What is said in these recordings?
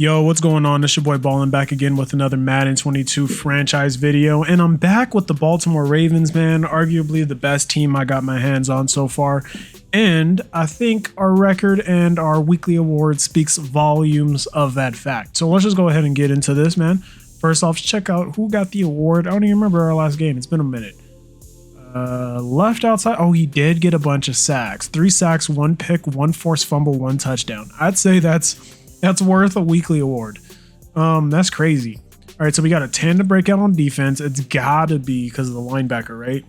Yo, what's going on? It's your boy Ballin back again with another Madden 22 franchise video, and I'm back with the Baltimore Ravens, man. Arguably the best team I got my hands on so far, and I think our record and our weekly award speaks volumes of that fact. So let's just go ahead and get into this, man. First off, check out who got the award. I don't even remember our last game. It's been a minute. Left outside. Oh, he did get a bunch of sacks. 3 sacks, 1 pick, 1 forced fumble, 1 touchdown. I'd say that's worth a weekly award. That's crazy. All right, so we got a 10 to break out on defense. It's gotta be because of the linebacker, right?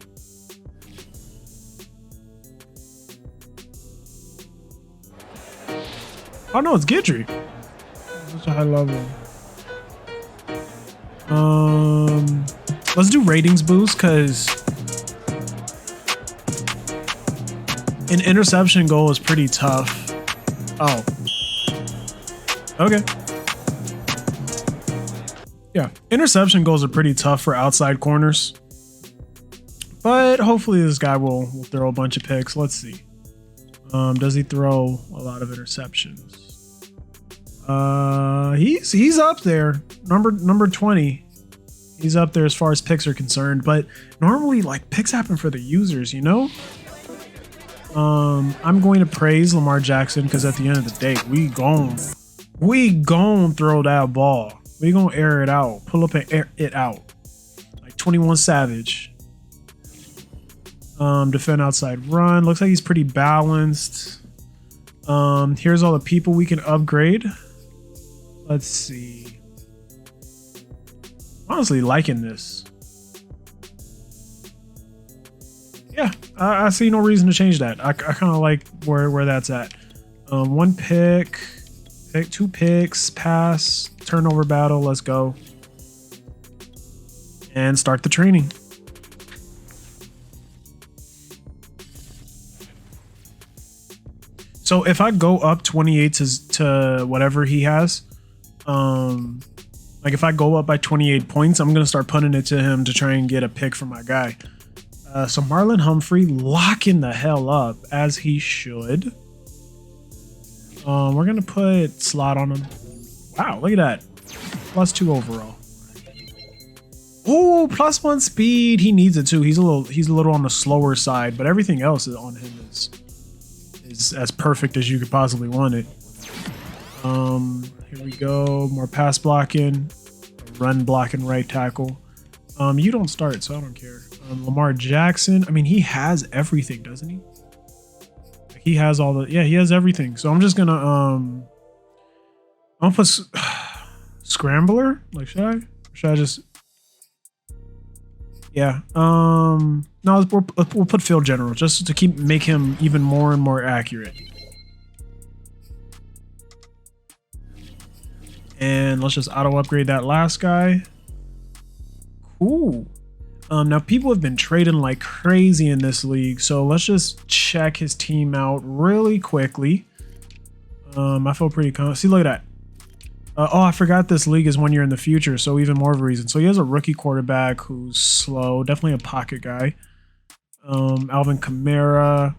Oh no, it's Gidry. That's a high level. Let's do ratings boost because an interception goal is pretty tough. Oh. Okay. Yeah, interception goals are pretty tough for outside corners. But hopefully this guy will throw a bunch of picks. Let's see. Does he throw a lot of interceptions? He's up there. Number 20. He's up there as far as picks are concerned, but normally like picks happen for the users, you know? I'm going to praise Lamar Jackson because at the end of the day, we gon' throw that ball. We gonna air it out. Pull up and air it out. Like 21 Savage. Defend outside run. Looks like he's pretty balanced. Here's all the people we can upgrade. Let's see. Honestly, liking this. Yeah, I see no reason to change that. I kind of like where that's at. 1 pick, 2 picks, pass, turnover battle. Let's go. And start the training. So if I go up 28 to whatever he has, like if I go up by 28 points, I'm going to start punting it to him to try and get a pick for my guy. So Marlon Humphrey locking the hell up as he should. We're going to put slot on him. Wow, look at that. +2 overall. Oh, +1 speed. He needs it too. He's a little on the slower side, but everything else on him is as perfect as you could possibly want it. Here we go. More pass blocking, run blocking right tackle. You don't start, so I don't care. Lamar Jackson. I mean, he has everything, doesn't he? He has all the, yeah, he has everything. So I'm just gonna I'm gonna put scrambler. Like, should I just, yeah. No, we'll put field general just to make him even more and more accurate. And let's just auto upgrade that last guy. Cool. Now people have been trading like crazy in this league, so let's just check his team out really quickly. I feel pretty confident. See, look at that. Oh, I forgot this league is 1 year in the future, so even more of a reason. So he has a rookie quarterback who's slow, definitely a pocket guy. Alvin Kamara,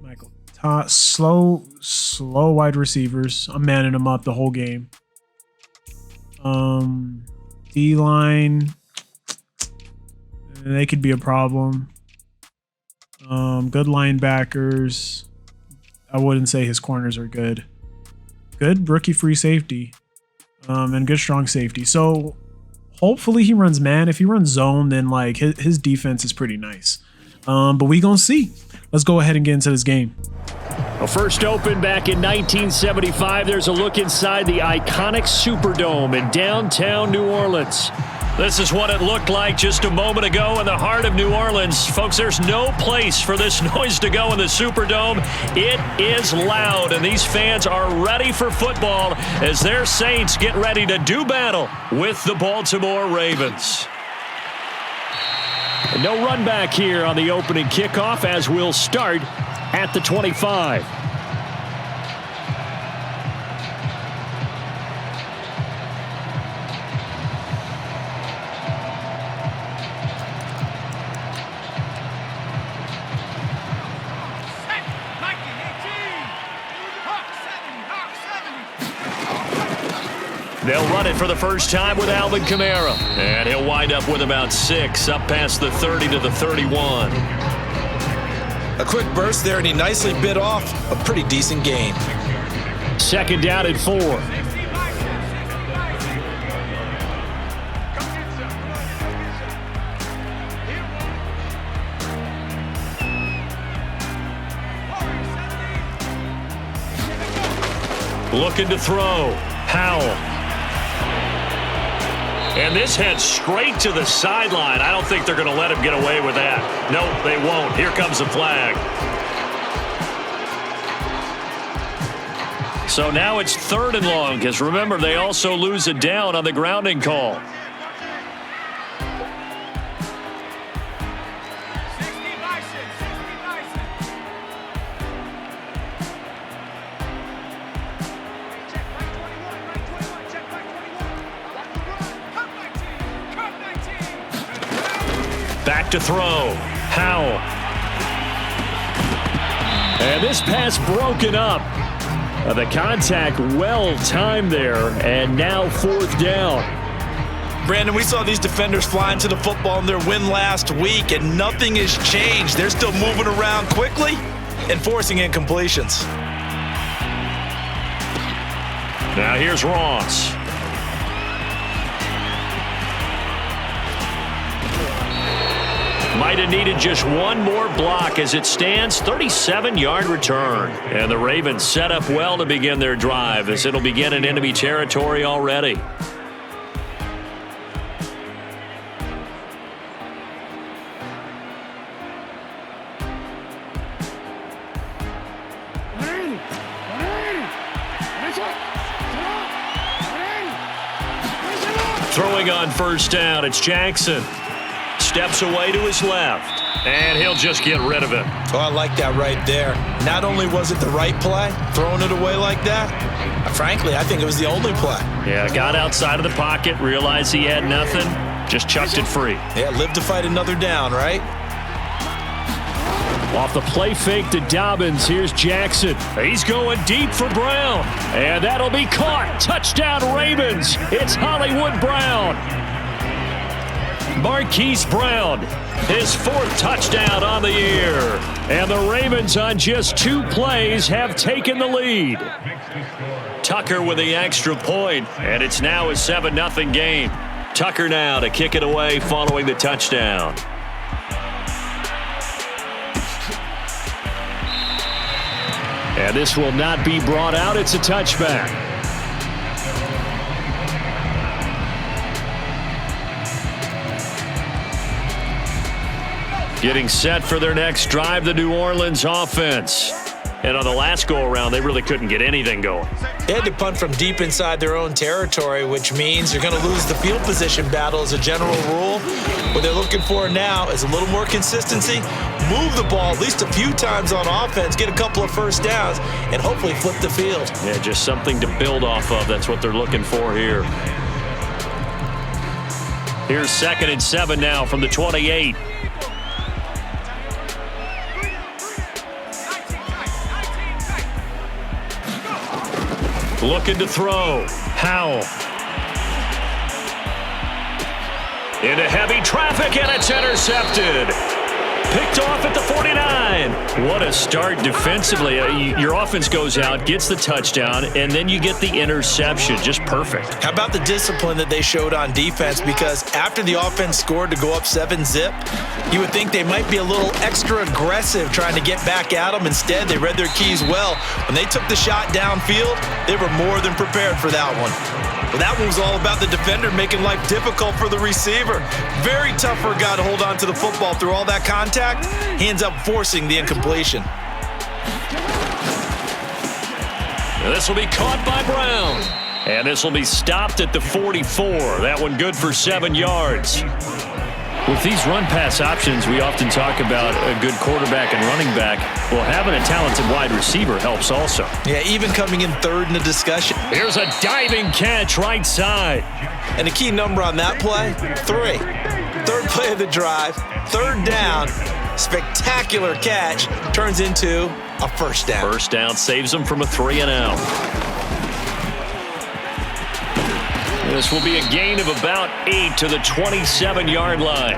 Michael Todd, slow wide receivers. I'm manning them up the whole game. D-line. They could be a problem. Good linebackers. I wouldn't say his corners are good. Good rookie free safety. And good strong safety. So hopefully he runs man. If he runs zone, then like his defense is pretty nice. But we gonna see. Let's go ahead and get into this game. Well, first opened back in 1975. There's a look inside the iconic Superdome in downtown New Orleans. This is what it looked like just a moment ago in the heart of New Orleans. Folks, there's no place for this noise to go in the Superdome. It is loud, and these fans are ready for football as their Saints get ready to do battle with the Baltimore Ravens. And no run back here on the opening kickoff as we'll start at the 25. They'll run it for the first time with Alvin Kamara. And he'll wind up with about 6, up past the 30 to the 31. A quick burst there, and he nicely bit off a pretty decent gain. Second down and 4. Looking to throw. Howell. And this heads straight to the sideline. I don't think they're going to let him get away with that. Nope, they won't. Here comes the flag. So now it's 3rd and long, because remember, they also lose a down on the grounding call. Back to throw. Howell. And this pass broken up. The contact well timed there, and now 4th down. Brandon, we saw these defenders flying to the football in their win last week, and nothing has changed. They're still moving around quickly and forcing incompletions. Now here's Ross. Might have needed just one more block. As it stands, 37-yard return. And the Ravens set up well to begin their drive, as it'll begin in enemy territory already. Throwing on first down, it's Jackson. Steps away to his left, and he'll just get rid of it. Oh, I like that right there. Not only was it the right play, throwing it away like that, frankly, I think it was the only play. Yeah, got outside of the pocket, realized he had nothing, just chucked it free. Yeah, live to fight another down, right? Off the play fake to Dobbins, here's Jackson. He's going deep for Brown, and that'll be caught. Touchdown Ravens. It's Hollywood Brown. Marquise Brown, his 4th touchdown on the year. And the Ravens on just 2 plays have taken the lead. Tucker with the extra point, and it's now a 7-0 game. Tucker now to kick it away following the touchdown. And this will not be brought out. It's a touchback. Getting set for their next drive, the New Orleans offense. And on the last go-around, they really couldn't get anything going. They had to punt from deep inside their own territory, which means you're going to lose the field position battle as a general rule. What they're looking for now is a little more consistency, move the ball at least a few times on offense, get a couple of first downs, and hopefully flip the field. Yeah, just something to build off of. That's what they're looking for here. Here's 2nd and 7 now from the 28. Looking to throw. Howell. Into heavy traffic, and it's intercepted. Picked off at the 49. What a start defensively. Your offense goes out, gets the touchdown, and then you get the interception. Just perfect. How about the discipline that they showed on defense? Because after the offense scored to go up 7-zip, you would think they might be a little extra aggressive trying to get back at them. Instead, they read their keys well. When they took the shot downfield, they were more than prepared for that one. Well, that one was all about the defender making life difficult for the receiver. Very tough for a guy to hold on to the football through all that contact. He ends up forcing the incompletion. And this will be caught by Brown. And this will be stopped at the 44. That one good for 7 yards. With these run-pass options, we often talk about a good quarterback and running back. Well, having a talented wide receiver helps also. Yeah, even coming in third in the discussion. Here's a diving catch right side. And the key number on that play, 3. Third play of the drive, 3rd down, spectacular catch, turns into a first down. First down saves them from a 3-and-out. This will be a gain of about 8 to the 27-yard line.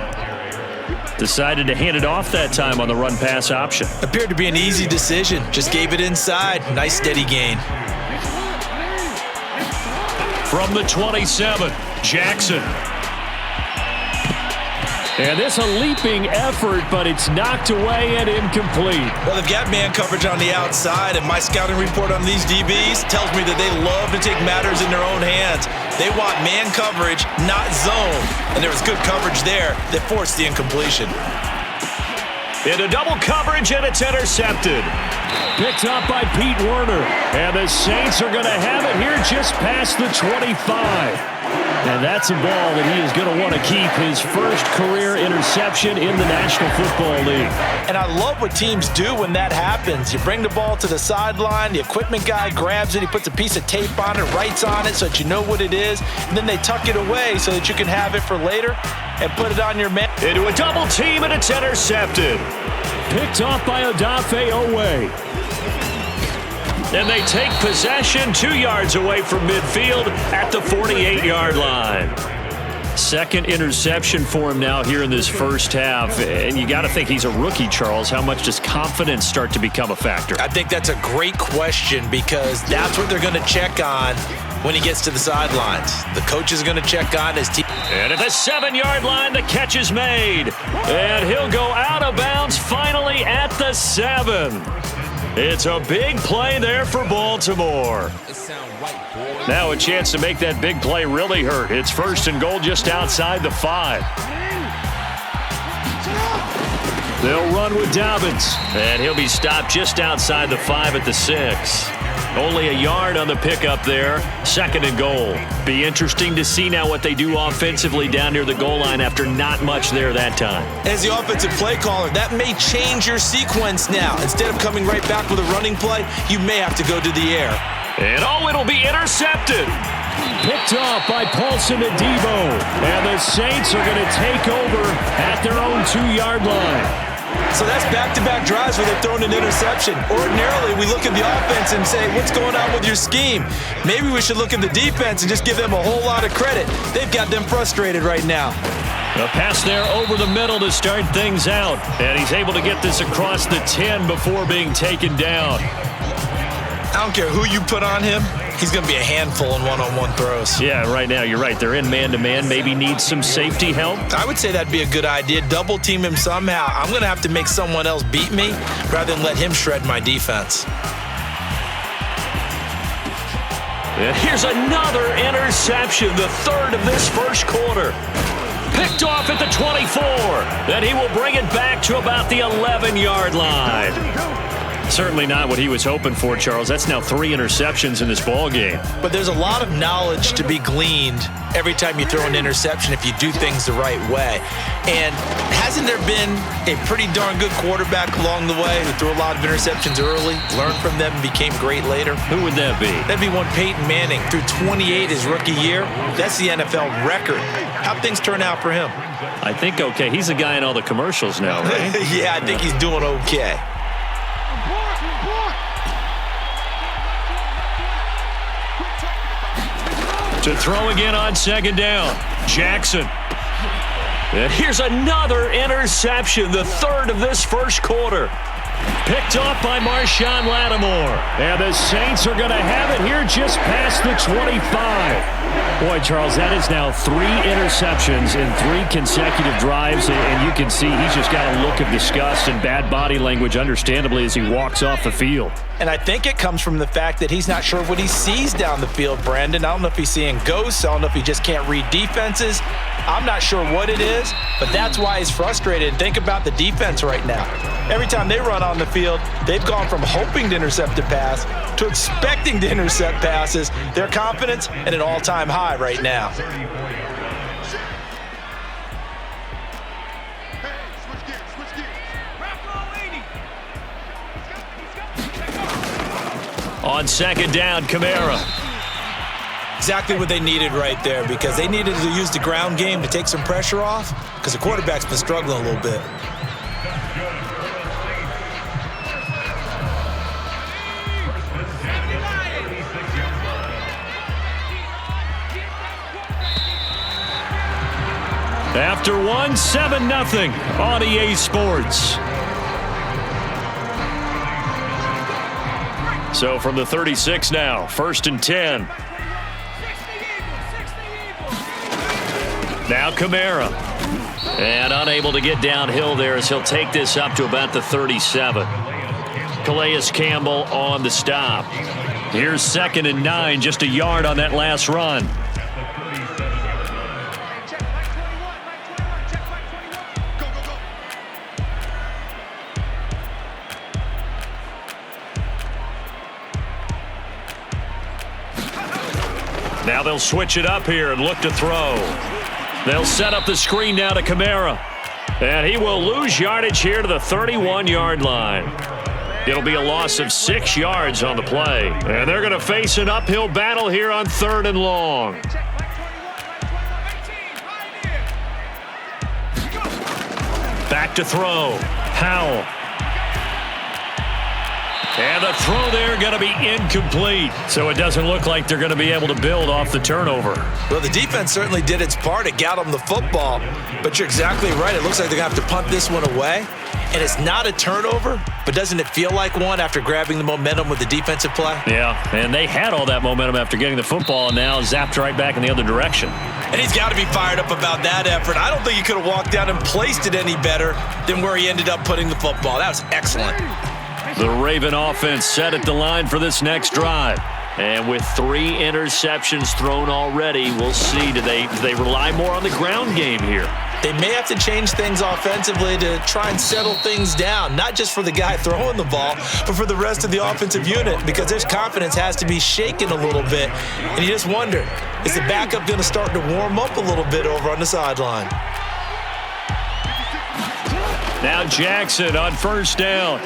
Decided to hand it off that time on the run-pass option. Appeared to be an easy decision. Just gave it inside. Nice steady gain. From the 27, Jackson. And this a leaping effort, but it's knocked away and incomplete. Well, they've got man coverage on the outside, and my scouting report on these DBs tells me that they love to take matters in their own hands. They want man coverage, not zone. And there was good coverage there that forced the incompletion. Into double coverage, and it's intercepted. Picked up by Pete Werner. And the Saints are going to have it here just past the 25. And that's a ball that he is going to want to keep, his first career interception in the National Football League. And I love what teams do when that happens. You bring the ball to the sideline, the equipment guy grabs it, he puts a piece of tape on it, writes on it so that you know what it is, and then they tuck it away so that you can have it for later and put it on your man. Into a double team, and it's intercepted. Picked off by Odafe Owe. And they take possession 2 yards away from midfield at the 48-yard line. Second interception for him now here in this first half. And you got to think he's a rookie, Charles. How much does confidence start to become a factor? I think that's a great question because that's what they're going to check on when he gets to the sidelines. The coach is going to check on his team. And at the 7-yard line, the catch is made. And he'll go out of bounds finally at the 7. It's a big play there for Baltimore. Now a chance to make that big play really hurt. It's 1st and goal just outside the 5. They'll run with Dobbins. And he'll be stopped just outside the 5 at the 6. Only a yard on the pickup there. 2nd and goal. Be interesting to see now what they do offensively down near the goal line after not much there that time. As the offensive play caller, that may change your sequence now. Instead of coming right back with a running play, you may have to go to the air. And it'll be intercepted. Picked off by Paulson Adebo. And the Saints are going to take over at their own 2-yard line. So that's back-to-back drives where they've thrown an interception. Ordinarily, we look at the offense and say, what's going on with your scheme? Maybe we should look at the defense and just give them a whole lot of credit. They've got them frustrated right now. A pass there over the middle to start things out. And he's able to get this across the 10 before being taken down. I don't care who you put on him. He's going to be a handful in one-on-one throws. Yeah, right now, you're right. They're in man-to-man. Maybe needs some safety help. I would say that'd be a good idea. Double team him somehow. I'm going to have to make someone else beat me rather than let him shred my defense. And here's another interception, the 3rd of this first quarter. Picked off at the 24. Then he will bring it back to about the 11-yard line. Certainly not what he was hoping for, Charles. That's now 3 interceptions in this ball game. But there's a lot of knowledge to be gleaned every time you throw an interception if you do things the right way. And hasn't there been a pretty darn good quarterback along the way who threw a lot of interceptions early, learned from them, and became great later? Who would that be? That'd be one Peyton Manning. Threw 28 his rookie year. That's the NFL record. How'd things turn out for him? I think okay. He's the guy in all the commercials now, right? Yeah, I think he's doing okay. To throw again on 2nd down. Jackson. And here's another interception, the 3rd of this first quarter. Picked off by Marshawn Lattimore. And the Saints are going to have it here just past the 25. Boy, Charles, that is now 3 interceptions in 3 consecutive drives, and you can see he's just got a look of disgust and bad body language, understandably, as he walks off the field. And I think it comes from the fact that he's not sure what he sees down the field, Brandon. I don't know if he's seeing ghosts. I don't know if he just can't read defenses. I'm not sure what it is, but that's why he's frustrated. Think about the defense right now. Every time they run on the field, they've gone from hoping to intercept a pass to expecting to intercept passes. Their confidence at an all-time high right now. On 2nd down, Kamara. Exactly what they needed right there, because they needed to use the ground game to take some pressure off, because the quarterback's been struggling a little bit. After one, 7-0 on EA Sports. So from the 36 now, 1st and 10. Now Kamara. And unable to get downhill there as he'll take this up to about the 37. Calais Campbell on the stop. Here's 2nd and 9, just a yard on that last run. Now they'll switch it up here and look to throw. They'll set up the screen now to Kamara. And he will lose yardage here to the 31-yard line. It'll be a loss of 6 yards on the play. And they're going to face an uphill battle here on 3rd and long. Back to throw. Howell. And the throw there going to be incomplete. So it doesn't look like they're going to be able to build off the turnover. Well, the defense certainly did its part. It got them the football. But you're exactly right. It looks like they're going to have to punt this one away. And it's not a turnover, but doesn't it feel like one after grabbing the momentum with the defensive play? Yeah, and they had all that momentum after getting the football and now zapped right back in the other direction. And he's got to be fired up about that effort. I don't think he could have walked down and placed it any better than where he ended up putting the football. That was excellent. The Raven offense set at the line for this next drive. And with 3 interceptions thrown already, we'll see. Do they rely more on the ground game here? They may have to change things offensively to try and settle things down, not just for the guy throwing the ball, but for the rest of the offensive unit, because their confidence has to be shaken a little bit. And you just wonder, is the backup going to start to warm up a little bit over on the sideline? Now Jackson on 1st down.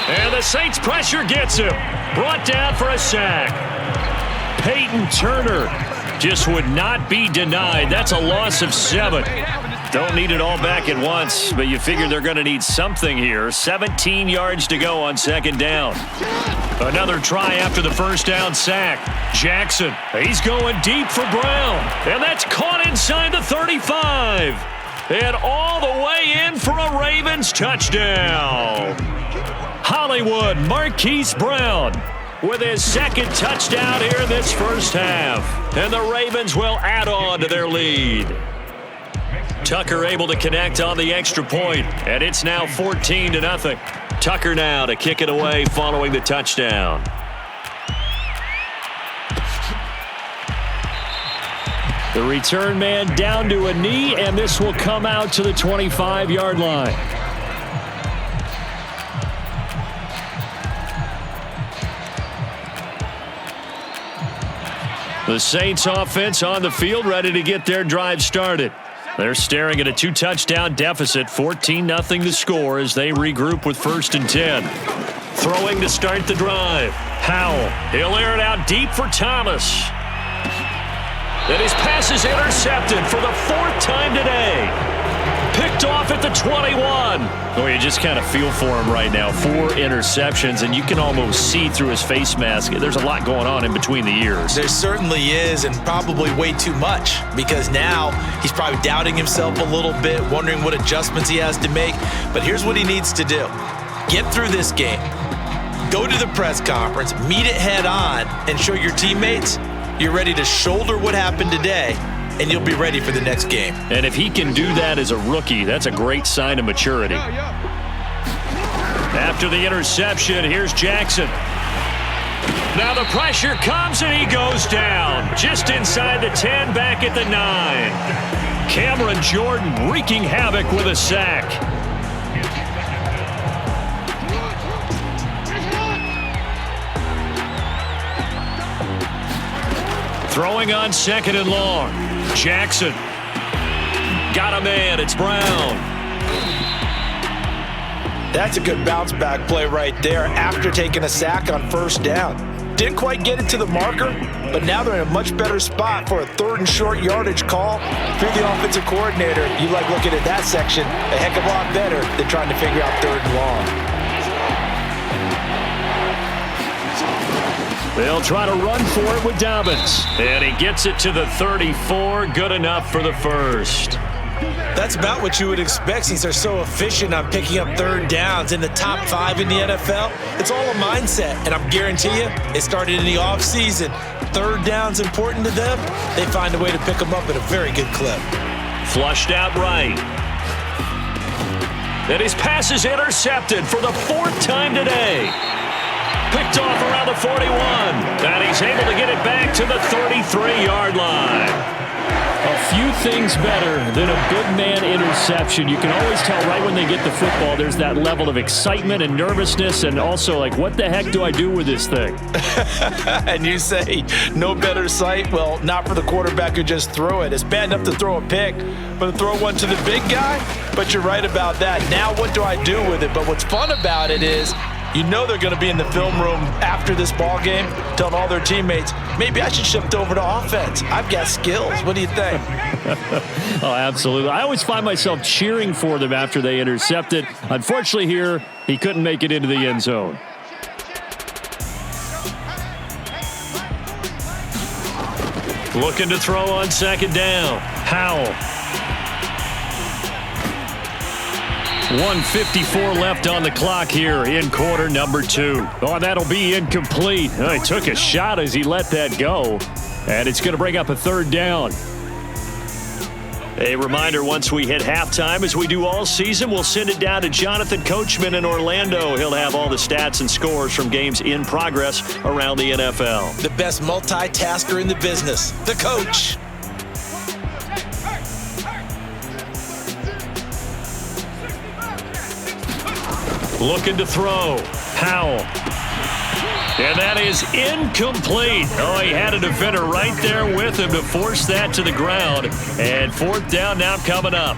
And the Saints pressure gets him. Brought down for a sack. Peyton Turner just would not be denied. That's a loss of 7. Don't need it all back at once, but you figure they're going to need something here. 17 yards to go on 2nd down. Another try after the 1st down sack. Jackson, he's going deep for Brown. And that's caught inside the 35. And all the way in for a Ravens touchdown. Hollywood Marquise Brown with his 2nd touchdown here in this first half. And the Ravens will add on to their lead. Tucker able to connect on the extra point, and it's now 14-0. Tucker now to kick it away following the touchdown. The return man down to a knee, and this will come out to the 25-yard line. The Saints offense on the field, ready to get their drive started. They're staring at a 2-touchdown deficit, 14-0 the score as they regroup with 1st and 10. Throwing to start the drive. Howell, he'll air it out deep for Thomas. And his pass is intercepted for the 4th time today. Picked off at the 21. Oh, you just kind of feel for him right now. 4 interceptions, and you can almost see through his face mask. There's a lot going on in between the ears. There certainly is, and probably way too much, because now he's probably doubting himself a little bit, wondering what adjustments he has to make. But here's what he needs to do. Get through this game. Go to the press conference, meet it head on, and show your teammates you're ready to shoulder what happened today, and you'll be ready for the next game. And if he can do that as a rookie, that's a great sign of maturity. After the interception, here's Jackson. Now the pressure comes, and he goes down. Just inside the 10, back at the 9. Cameron Jordan wreaking havoc with a sack. Throwing on 2nd and long. Jackson. Got a man. It's Brown. That's a good bounce back play right there after taking a sack on 1st down. Didn't quite get it to the marker, but now they're in a much better spot for a 3rd and short yardage call. If you're the offensive coordinator, you like looking at that section a heck of a lot better than trying to figure out 3rd and long. They'll try to run for it with Dobbins. And he gets it to the 34. Good enough for the first. That's about what you would expect since they're so efficient on picking up third downs in the top 5 in the NFL. It's all a mindset, and I'm guarantee you it started in the offseason. Third down's important to them. They find a way to pick them up at a very good clip. Flushed out right. And his pass is intercepted for the 4th time today. Picked off around the 41. And he's able to get it back to the 33-yard line. A few things better than a big man interception. You can always tell right when they get the football, there's that level of excitement and nervousness, and also like, what the heck do I do with this thing? And you say, no better sight? Well, not for the quarterback who just threw it. It's bad enough to throw a pick, but to throw one to the big guy? But you're right about that. Now what do I do with it? But what's fun about it is, you know they're going to be in the film room after this ball game telling all their teammates, maybe I should shift over to offense. I've got skills. What do you think? Oh, absolutely. I always find myself cheering for them after they intercept it. Unfortunately here, he couldn't make it into the end zone. Looking to throw on second down. Howell. 1:54 left on the clock here in quarter number 2. Oh, that'll be incomplete. Oh, he took a shot as he let that go. And it's going to bring up a third down. A reminder, once we hit halftime, as we do all season, we'll send it down to Jonathan Coachman in Orlando. He'll have all the stats and scores from games in progress around the NFL. The best multitasker in the business, the coach. Looking to throw. Howell. And that is incomplete. Oh, he had a defender right there with him to force that to the ground. And 4th down now coming up.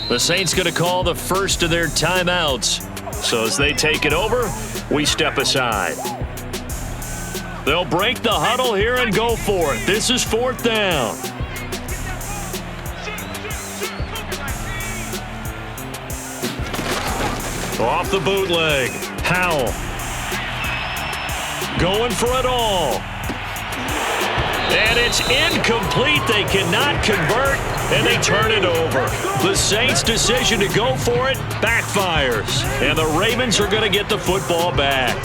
The Saints going to call the first of their timeouts. So as they take it over, we step aside. They'll break the huddle here and go for it. This is 4th down. Off the bootleg. Howell. Going for it all. And it's incomplete. They cannot convert, and they turn it over. The Saints' decision to go for it backfires. And the Ravens are going to get the football back.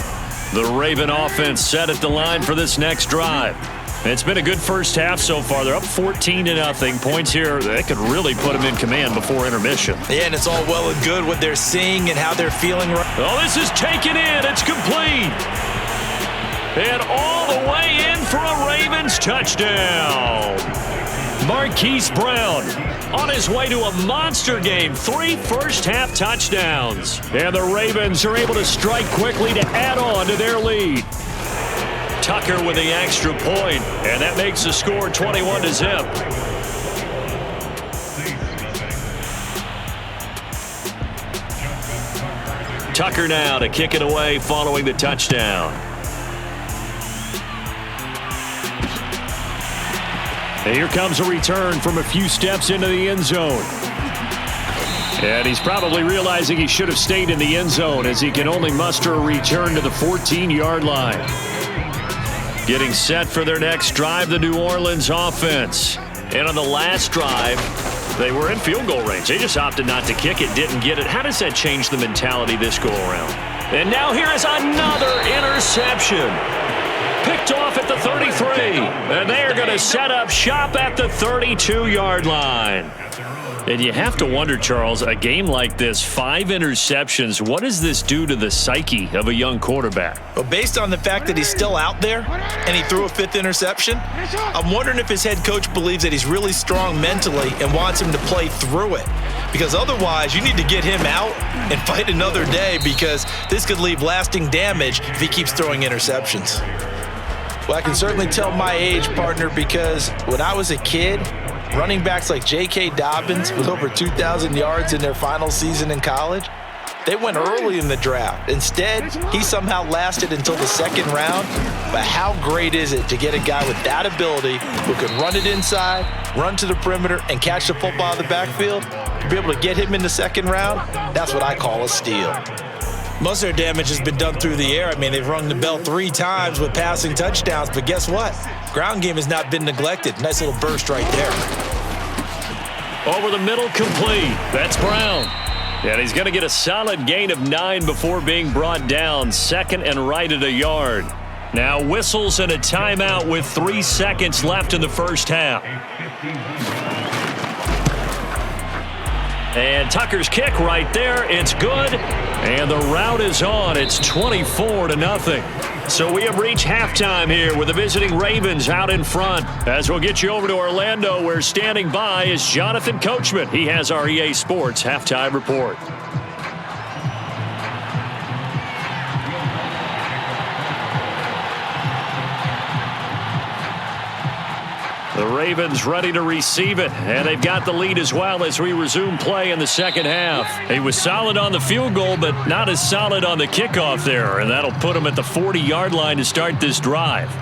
The Raven offense set at the line for this next drive. It's been a good first half so far. They're up 14-0. Points here that could really put them in command before intermission. Yeah, and it's all well and good what they're seeing and how they're feeling. Oh, this is taken in. It's complete. And all the way in for a Ravens touchdown. Marquise Brown on his way to a monster game. 3 first-half touchdowns. And the Ravens are able to strike quickly to add on to their lead. Tucker with the extra point, and that makes the score 21-0. Tucker now to kick it away following the touchdown. And here comes a return from a few steps into the end zone. And he's probably realizing he should have stayed in the end zone as he can only muster a return to the 14-yard line. Getting set for their next drive, the New Orleans offense. And on the last drive, they were in field goal range. They just opted not to kick it, didn't get it. How does that change the mentality this go around? And now here is another interception. Picked off at the 33. And they are going to set up shop at the 32-yard line. And you have to wonder, Charles, a game like this, 5 interceptions, what does this do to the psyche of a young quarterback? Well, based on the fact that he's still out there and he threw a 5th interception, I'm wondering if his head coach believes that he's really strong mentally and wants him to play through it. Because otherwise, you need to get him out and fight another day, because this could leave lasting damage if he keeps throwing interceptions. Well, I can certainly tell my age, partner, because when I was a kid, running backs like J.K. Dobbins with over 2,000 yards in their final season in college, They went early in the draft. Instead, he somehow lasted until the second round. But how great is it to get a guy with that ability who can run it inside, run to the perimeter, and catch the football in the backfield? To be able to get him in the second round, that's what I call a steal. Most of their damage has been done through the air. I mean, they've rung the bell 3 times with passing touchdowns, but guess what? Ground game has not been neglected. Nice little burst right there. Over the middle, complete. That's Brown. And he's going to get a solid gain of 9 before being brought down. Second and right at a yard. Now whistles and a timeout with 3 seconds left in the first half. And Tucker's kick right there. It's good. And the route is on. It's 24-0. So we have reached halftime here with the visiting Ravens out in front. As we'll get you over to Orlando, where standing by is Jonathan Coachman. He has our EA Sports halftime report. The Ravens ready to receive it, and they've got the lead as well as we resume play in the second half. He was solid on the field goal, but not as solid on the kickoff there, and that'll put him at the 40-yard line to start this drive.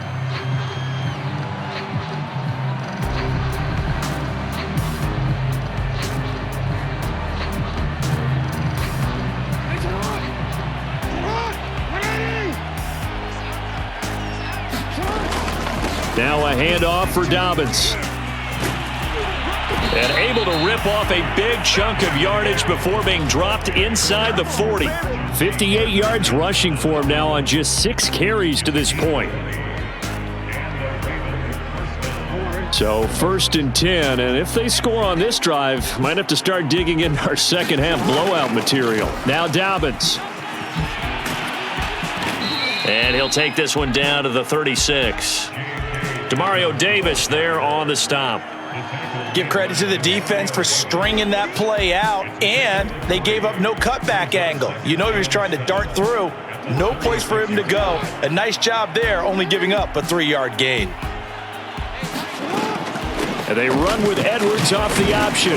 Now a handoff for Dobbins. And able to rip off a big chunk of yardage before being dropped inside the 40. 58 yards rushing for him now on just 6 carries to this point. So 1st and 10, and if they score on this drive, might have to start digging in our second half blowout material. Now Dobbins. And he'll take this one down to the 36. Demario Davis there on the stop. Give credit to the defense for stringing that play out, and they gave up no cutback angle. You know he was trying to dart through. No place for him to go. A nice job there, only giving up a 3-yard gain. And they run with Edwards off the option.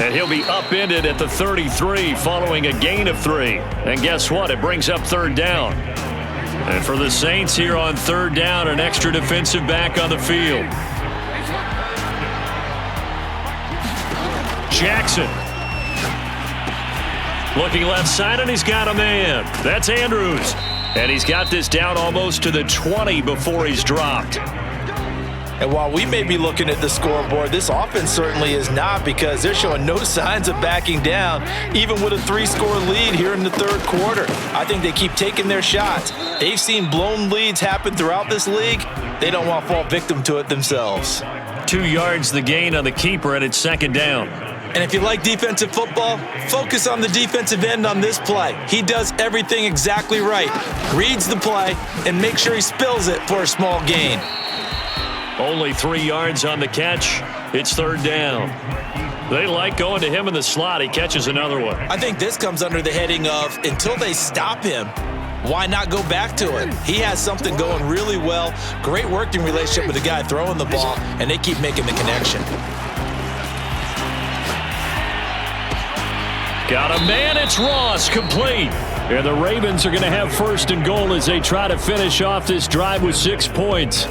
And he'll be upended at the 33 following a gain of 3. And guess what? It brings up 3rd down. And for the Saints here on 3rd down, an extra defensive back on the field. Jackson. Looking left side, and he's got a man. That's Andrews. And he's got this down almost to the 20 before he's dropped. And while we may be looking at the scoreboard, this offense certainly is not, because they're showing no signs of backing down, even with a 3-score lead here in the 3rd quarter. I think they keep taking their shots. They've seen blown leads happen throughout this league. They don't want to fall victim to it themselves. 2 yards the gain on the keeper, and it's 2nd down. And if you like defensive football, focus on the defensive end on this play. He does everything exactly right. Reads the play and makes sure he spills it for a small gain. Only 3 yards on the catch. It's 3rd down. They like going to him in the slot. He catches another one. I think this comes under the heading of, until they stop him, why not go back to it? He has something going really well. Great working relationship with the guy throwing the ball, and they keep making the connection. Got a man. It's Ross, complete. And the Ravens are going to have 1st and goal as they try to finish off this drive with 6 points.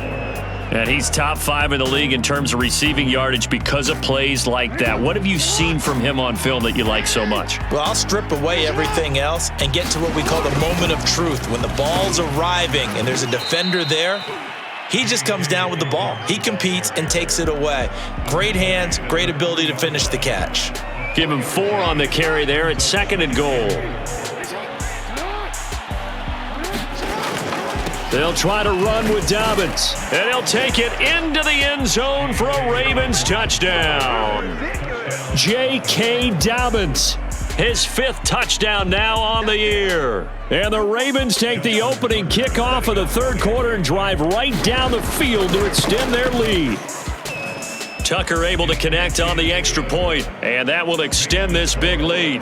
And he's top 5 in the league in terms of receiving yardage because of plays like that. What have you seen from him on film that you like so much? Well, I'll strip away everything else and get to what we call the moment of truth. When the ball's arriving and there's a defender there, he just comes down with the ball. He competes and takes it away. Great hands, great ability to finish the catch. Give him 4 on the carry there at 2nd and goal. They'll try to run with Dobbins, and he'll take it into the end zone for a Ravens touchdown. J.K. Dobbins, his 5th touchdown now on the year. And the Ravens take the opening kickoff of the 3rd quarter and drive right down the field to extend their lead. Tucker able to connect on the extra point, and that will extend this big lead.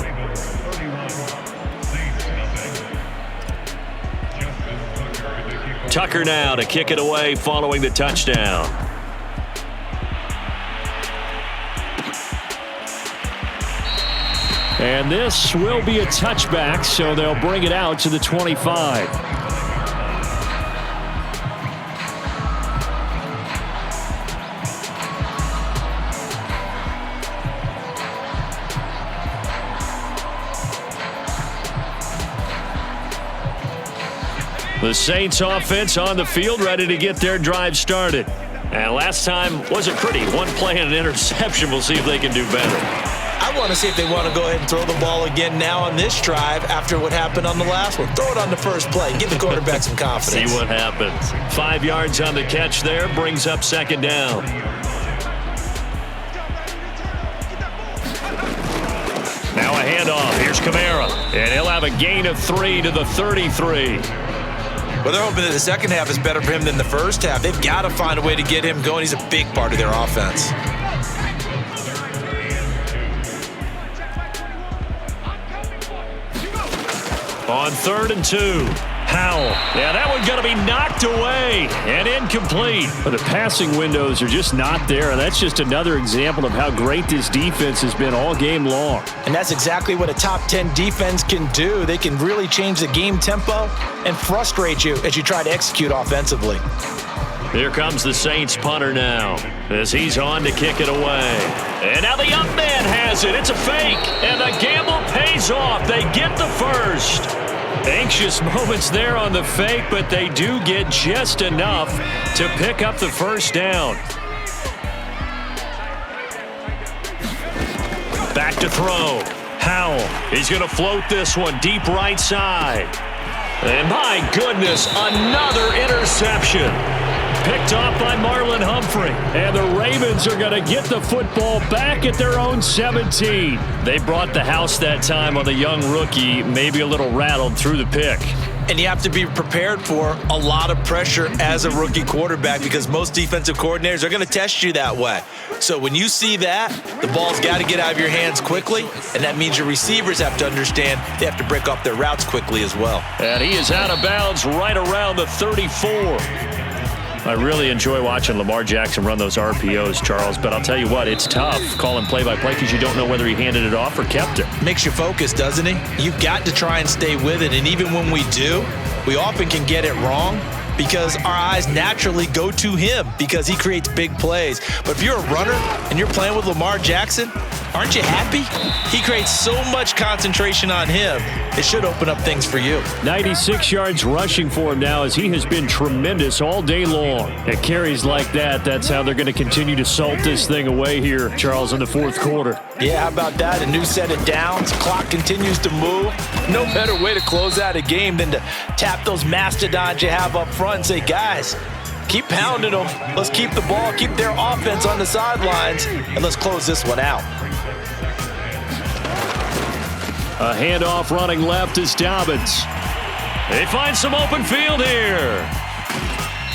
Tucker now to kick it away following the touchdown. And this will be a touchback, so they'll bring it out to the 25. The Saints offense on the field, ready to get their drive started. And last time wasn't pretty. One play and an interception. We'll see if they can do better. I want to see if they want to go ahead and throw the ball again now on this drive after what happened on the last one. Throw it on the first play. Give the quarterback some confidence. See what happens. 5 yards on the catch there. Brings up second down. Now a handoff. Here's Kamara. And he'll have a gain of 3 to the 33. Well, they're hoping that the second half is better for him than the first half. They've got to find a way to get him going. He's a big part of their offense. On 3rd and 2. Howell. Yeah, that one's going to be knocked away and incomplete. But the passing windows are just not there, and that's just another example of how great this defense has been all game long. And that's exactly what a top 10 defense can do. They can really change the game tempo and frustrate you as you try to execute offensively. Here comes the Saints punter now as he's on to kick it away. And now the young man has it. It's a fake, and the gamble pays off. They get the first. Anxious moments there on the fake, but they do get just enough to pick up the first down. Back to throw. Howell, he's going to float this one deep right side. And my goodness, another interception. Picked off by Marlon Humphrey. And the Ravens are going to get the football back at their own 17. They brought the house that time on the young rookie, maybe a little rattled through the pick. And you have to be prepared for a lot of pressure as a rookie quarterback because most defensive coordinators are going to test you that way. So when you see that, the ball's got to get out of your hands quickly, and that means your receivers have to understand they have to break off their routes quickly as well. And he is out of bounds right around the 34. I really enjoy watching Lamar Jackson run those RPOs, Charles, but I'll tell you what, it's tough calling play-by-play because you don't know whether he handed it off or kept it. Makes you focus, doesn't he? You've got to try and stay with it, and even when we do, we often can get it wrong because our eyes naturally go to him because he creates big plays. But if you're a runner and you're playing with Lamar Jackson, aren't you happy? He creates so much concentration on him. It should open up things for you. 96 yards rushing for him now as he has been tremendous all day long. At carries like that, that's how they're going to continue to salt this thing away here, Charles, in the fourth quarter. Yeah, how about that? A new set of downs. Clock continues to move. No better way to close out a game than to tap those mastodons you have up front and say, guys, keep pounding them. Let's keep the ball, keep their offense on the sidelines, and let's close this one out. A handoff running left is Dobbins. They find some open field here.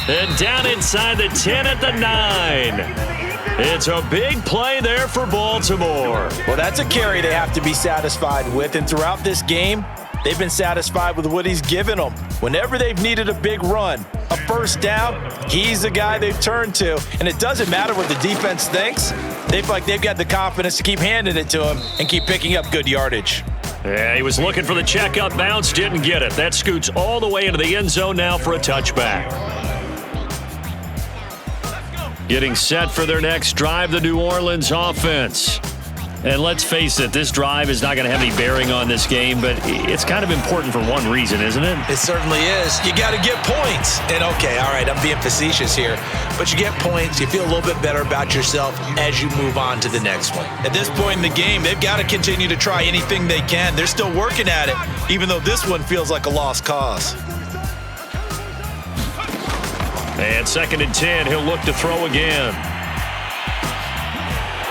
And down inside the 10 at the 9. It's a big play there for Baltimore. Well, that's a carry they have to be satisfied with. And throughout this game, they've been satisfied with what he's given them. Whenever they've needed a big run, a first down, he's the guy they've turned to. And it doesn't matter what the defense thinks. They feel like they've got the confidence to keep handing it to him and keep picking up good yardage. Yeah, he was looking for the checkup bounce, didn't get it. That scoots all the way into the end zone now for a touchback. Getting set for their next drive, the New Orleans offense. And let's face it, this drive is not going to have any bearing on this game, but it's kind of important for one reason, isn't it? It certainly is. You got to get points. And okay, all right, I'm being facetious here, but you get points, you feel a little bit better about yourself as you move on to the next one. At this point in the game, they've got to continue to try anything they can. They're still working at it, even though this one feels like a lost cause. And 2nd and 10, he'll look to throw again.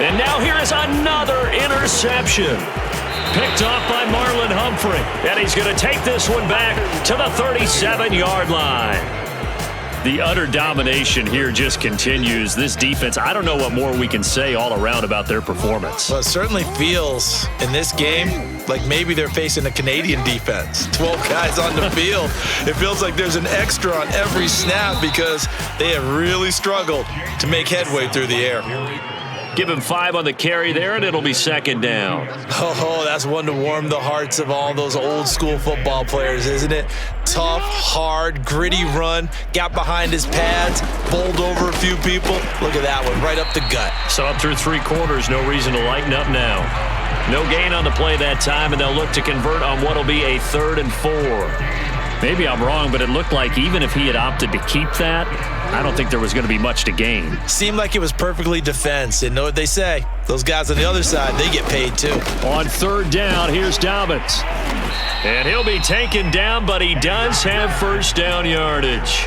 And now here is another interception. Picked off by Marlon Humphrey. And he's going to take this one back to the 37-yard line. The utter domination here just continues. This defense, I don't know what more we can say all around about their performance. Well, it certainly feels in this game like maybe they're facing a Canadian defense. 12 guys on the field. It feels like there's an extra on every snap because they have really struggled to make headway through the air. Give him 5 on the carry there, and it'll be second down. Oh, that's one to warm the hearts of all those old school football players, isn't it? Tough, hard, gritty run, got behind his pads, bowled over a few people. Look at that one, right up the gut. Saw it through 3 quarters, no reason to lighten up now. No gain on the play that time, and they'll look to convert on what will be a 3rd and 4. Maybe I'm wrong, but it looked like even if he had opted to keep that, I don't think there was going to be much to gain. Seemed like it was perfectly defense. And know what they say? Those guys on the other side, they get paid too. On 3rd down, here's Dobbins. And he'll be taken down, but he does have first down yardage.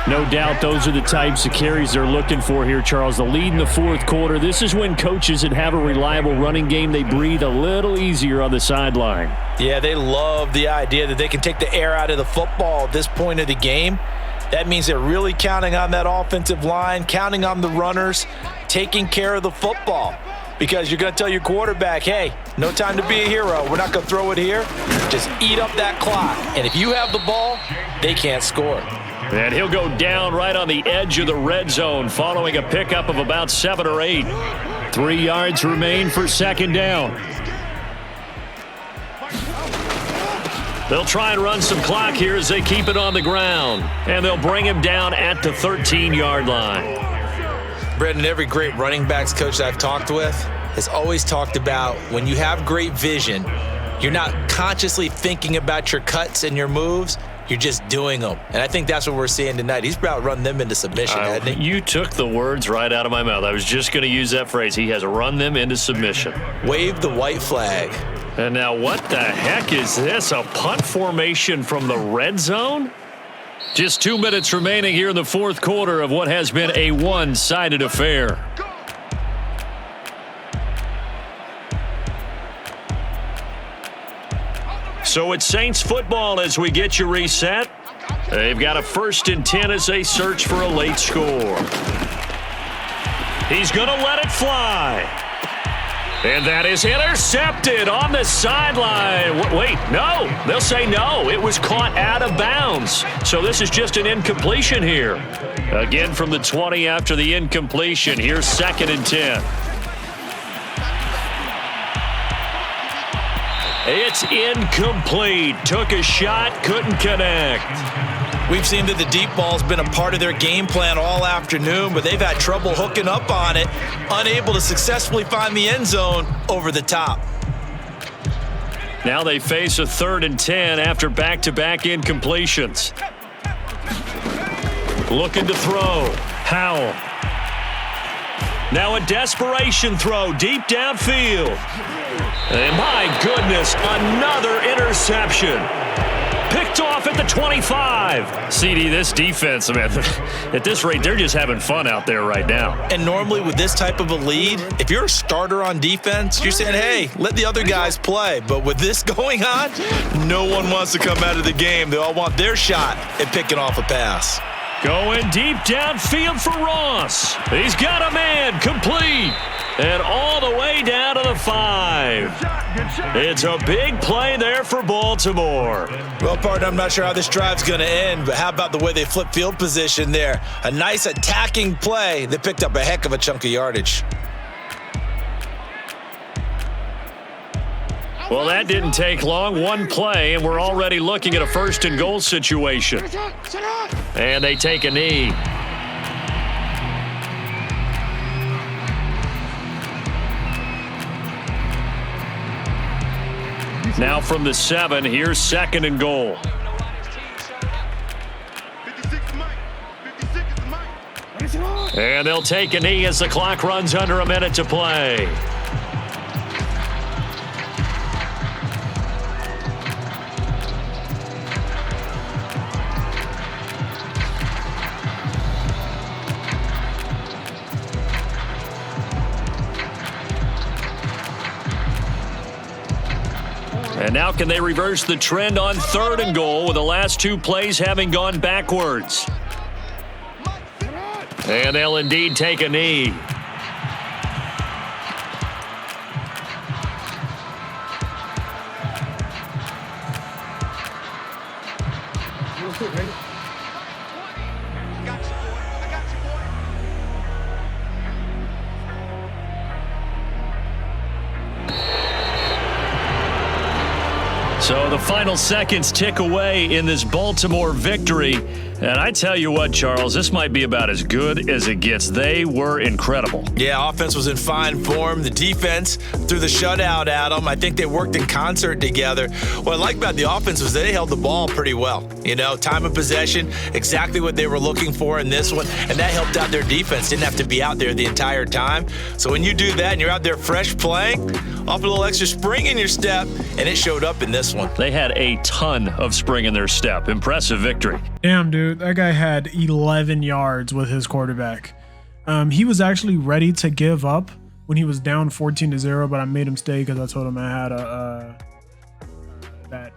No doubt those are the types of carries they're looking for here, Charles. The lead in the 4th quarter. This is when coaches that have a reliable running game, they breathe a little easier on the sideline. Yeah, they love the idea that they can take the air out of the football at this point of the game. That means they're really counting on that offensive line, counting on the runners, taking care of the football. Because you're going to tell your quarterback, hey, no time to be a hero. We're not going to throw it here. Just eat up that clock. And if you have the ball, they can't score. And he'll go down right on the edge of the red zone following a pickup of about 7 or 8. 3 yards remain for second down. They'll try and run some clock here as they keep it on the ground. And they'll bring him down at the 13-yard line. Brendan, every great running backs coach I've talked with has always talked about when you have great vision, you're not consciously thinking about your cuts and your moves. You're just doing them. And I think that's what we're seeing tonight. He's about to run them into submission, hasn't he? You took the words right out of my mouth. I was just going to use that phrase. He has run them into submission. Wave the white flag. And now what the heck is this? A punt formation from the red zone? Just 2 minutes remaining here in the 4th quarter of what has been a one-sided affair. So it's Saints football as we get you reset. They've got a 1st and 10 as they search for a late score. He's going to let it fly. And that is intercepted on the sideline. Wait, no. They'll say no. It was caught out of bounds. So this is just an incompletion here. Again from the 20 after the incompletion. Here's 2nd and 10. It's incomplete. Took a shot, couldn't connect. We've seen that the deep ball's been a part of their game plan all afternoon, but they've had trouble hooking up on it, unable to successfully find the end zone over the top. Now they face a 3rd and 10 after back-to-back incompletions. Looking to throw. Howell. Now a desperation throw deep downfield. And my goodness, another interception. Picked off at the 25. CD, this defense, man, at this rate, they're just having fun out there right now. And normally with this type of a lead, if you're a starter on defense, you're saying, hey, let the other guys play. But with this going on, no one wants to come out of the game. They all want their shot at picking off a pass. Going deep downfield for Ross. He's got a man, complete. And all the way down to the 5. It's a big play there for Baltimore. Well, partner, I'm not sure how this drive's going to end, but how about the way they flip field position there? A nice attacking play that picked up a heck of a chunk of yardage. Well, that didn't take long. One play, and we're already looking at a 1st and goal situation. And they take a knee. Now from the 7, here's 2nd and goal. And they'll take a knee as the clock runs under a minute to play. And now can they reverse the trend on 3rd and goal with the last 2 plays having gone backwards? And they'll indeed take a knee. So the final seconds tick away in this Baltimore victory. And I tell you what, Charles, this might be about as good as it gets. They were incredible. Yeah, offense was in fine form. The defense threw the shutout at them. I think they worked in concert together. What I like about the offense was they held the ball pretty well. You know, time of possession, exactly what they were looking for in this one. And that helped out their defense. Didn't have to be out there the entire time. So when you do that and you're out there fresh playing, off a little extra spring in your step, and it showed up in this one. They had a ton of spring in their step. Impressive victory. Damn, dude. That guy had 11 yards with his quarterback. He was actually ready to give up when he was down 14-0, but I made him stay because I told him I had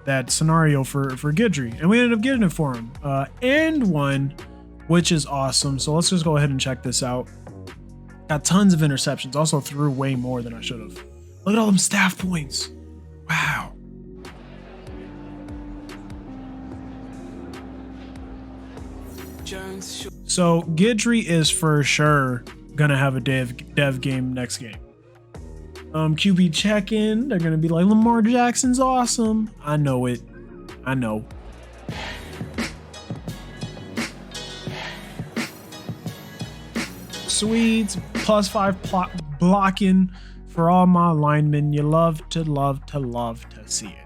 that scenario for Guidry, and we ended up getting it for him and won, which is awesome. So let's just go ahead and check this out. Got tons of interceptions. Also threw way more than I should have. Look at all them staff points. Wow. So Guidry is for sure gonna have a dev game next game. QB check-in, they're gonna be like, Lamar Jackson's awesome. I know it. I know. Swedes, +5 blocking for all my linemen. You love to see it.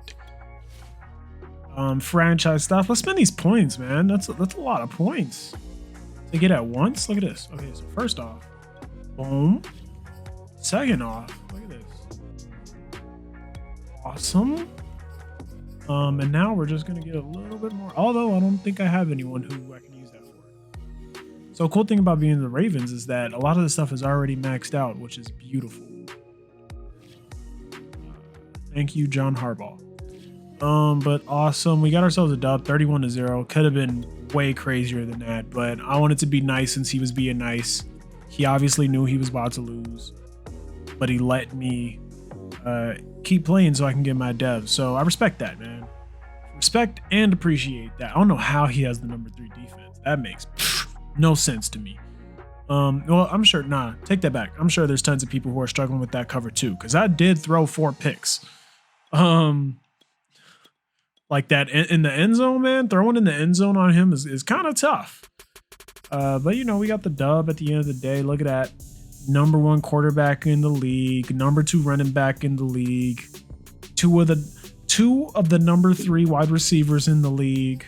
Franchise stuff. Let's spend these points, man. That's a lot of points to get at once. Look at this. Okay, so first off, boom. Second off, look at this. Awesome. And now we're just gonna get a little bit more. Although I don't think I have anyone who I can use that for. So cool thing about being the Ravens is that a lot of the stuff is already maxed out, which is beautiful. Thank you, John Harbaugh. But awesome. We got ourselves a dub, 31-0. Could have been way crazier than that, but I wanted to be nice since he was being nice. He obviously knew he was about to lose, but he let me keep playing so I can get my dev. So I respect that, man. Respect and appreciate that. I don't know how he has the number 3 defense. That makes no sense to me. Well, I'm sure, take that back. I'm sure there's tons of people who are struggling with that cover too, because I did throw 4 picks. Like that in the end zone, man. Throwing in the end zone on him is kind of tough. But you know, we got the dub at the end of the day. Look at that. Number 1 quarterback in the league, number 2 running back in the league, two of the number 3 wide receivers in the league.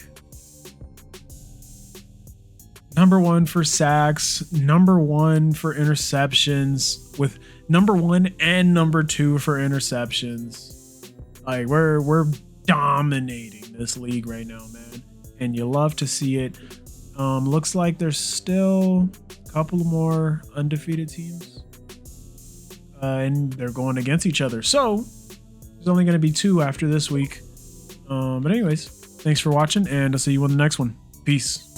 Number 1 for sacks, number 1 for interceptions, with number 1 and number 2 for interceptions. Like we're dominating this league right now, man, and you love to see it. Looks like there's still a couple more undefeated teams, and they're going against each other, so there's only going to be 2 after this week. But anyways, thanks for watching, and I'll see you on the next one. Peace.